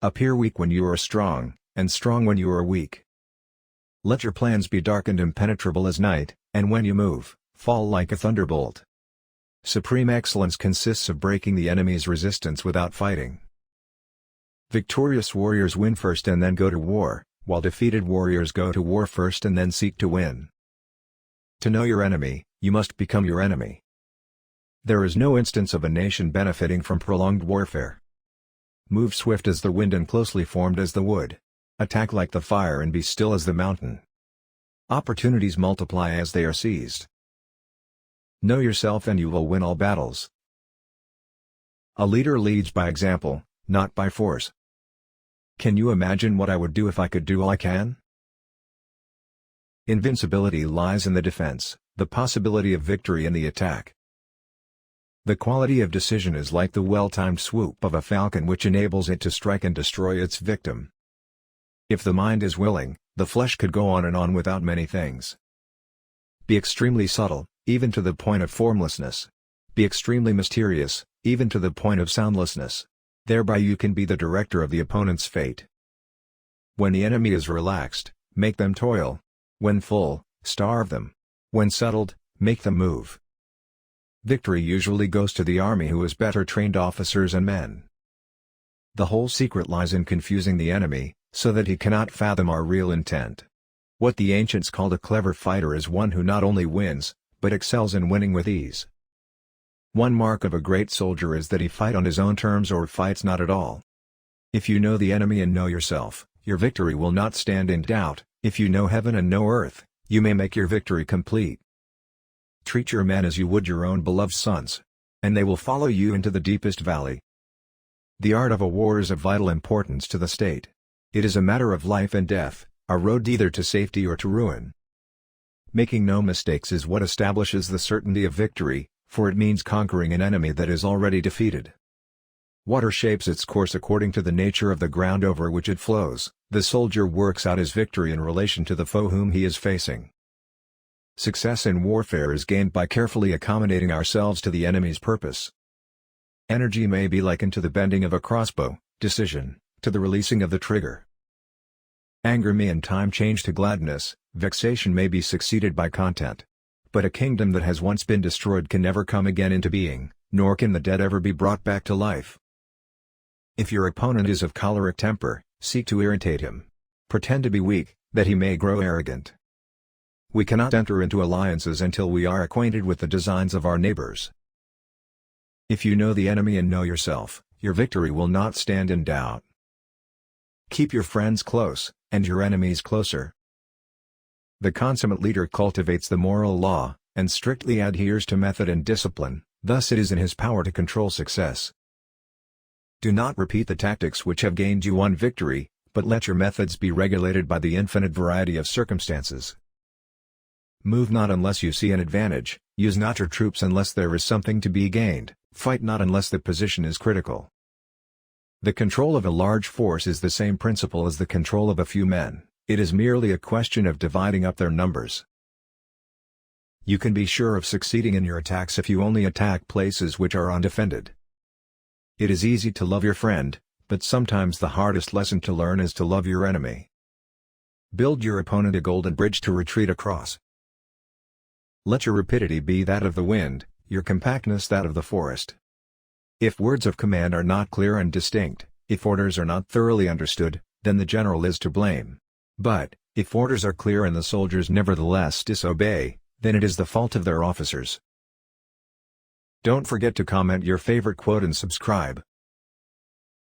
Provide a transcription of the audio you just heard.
Appear weak when you are strong, and strong when you are weak. Let your plans be dark and impenetrable as night, and when you move, fall like a thunderbolt. Supreme excellence consists of breaking the enemy's resistance without fighting. Victorious warriors win first and then go to war, while defeated warriors go to war first and then seek to win. To know your enemy, you must become your enemy. There is no instance of a nation benefiting from prolonged warfare. Move swift as the wind and closely formed as the wood. Attack like the fire and be still as the mountain. Opportunities multiply as they are seized. Know yourself and you will win all battles. A leader leads by example, not by force. Can you imagine what I would do if I could do all I can? Invincibility lies in the defense, the possibility of victory in the attack. The quality of decision is like the well-timed swoop of a falcon which enables it to strike and destroy its victim. If the mind is willing, the flesh could go on and on without many things. Be extremely subtle, even to the point of formlessness. Be extremely mysterious, even to the point of soundlessness. Thereby you can be the director of the opponent's fate. When the enemy is relaxed, make them toil. When full, starve them. When settled, make them move. Victory usually goes to the army who has better trained officers and men. The whole secret lies in confusing the enemy, so that he cannot fathom our real intent. What the ancients called a clever fighter is one who not only wins, but excels in winning with ease. One mark of a great soldier is that he fights on his own terms or fights not at all. If you know the enemy and know yourself, your victory will not stand in doubt. If you know heaven and know earth, you may make your victory complete. Treat your men as you would your own beloved sons, and they will follow you into the deepest valley. The art of a war is of vital importance to the state. It is a matter of life and death, a road either to safety or to ruin. Making no mistakes is what establishes the certainty of victory, for it means conquering an enemy that is already defeated. Water shapes its course according to the nature of the ground over which it flows. The soldier works out his victory in relation to the foe whom he is facing. Success in warfare is gained by carefully accommodating ourselves to the enemy's purpose. Energy may be likened to the bending of a crossbow, decision, to the releasing of the trigger. Anger may in time change to gladness, vexation may be succeeded by content. But a kingdom that has once been destroyed can never come again into being, nor can the dead ever be brought back to life. If your opponent is of choleric temper, seek to irritate him. Pretend to be weak, that he may grow arrogant. We cannot enter into alliances until we are acquainted with the designs of our neighbors. If you know the enemy and know yourself, your victory will not stand in doubt. Keep your friends close, and your enemies closer. The consummate leader cultivates the moral law, and strictly adheres to method and discipline, thus it is in his power to control success. Do not repeat the tactics which have gained you one victory, but let your methods be regulated by the infinite variety of circumstances. Move not unless you see an advantage, use not your troops unless there is something to be gained, fight not unless the position is critical. The control of a large force is the same principle as the control of a few men, it is merely a question of dividing up their numbers. You can be sure of succeeding in your attacks if you only attack places which are undefended. It is easy to love your friend, but sometimes the hardest lesson to learn is to love your enemy. Build your opponent a golden bridge to retreat across. Let your rapidity be that of the wind, your compactness that of the forest. If words of command are not clear and distinct, if orders are not thoroughly understood, then the general is to blame. But, if orders are clear and the soldiers nevertheless disobey, then it is the fault of their officers. Don't forget to comment your favorite quote and subscribe.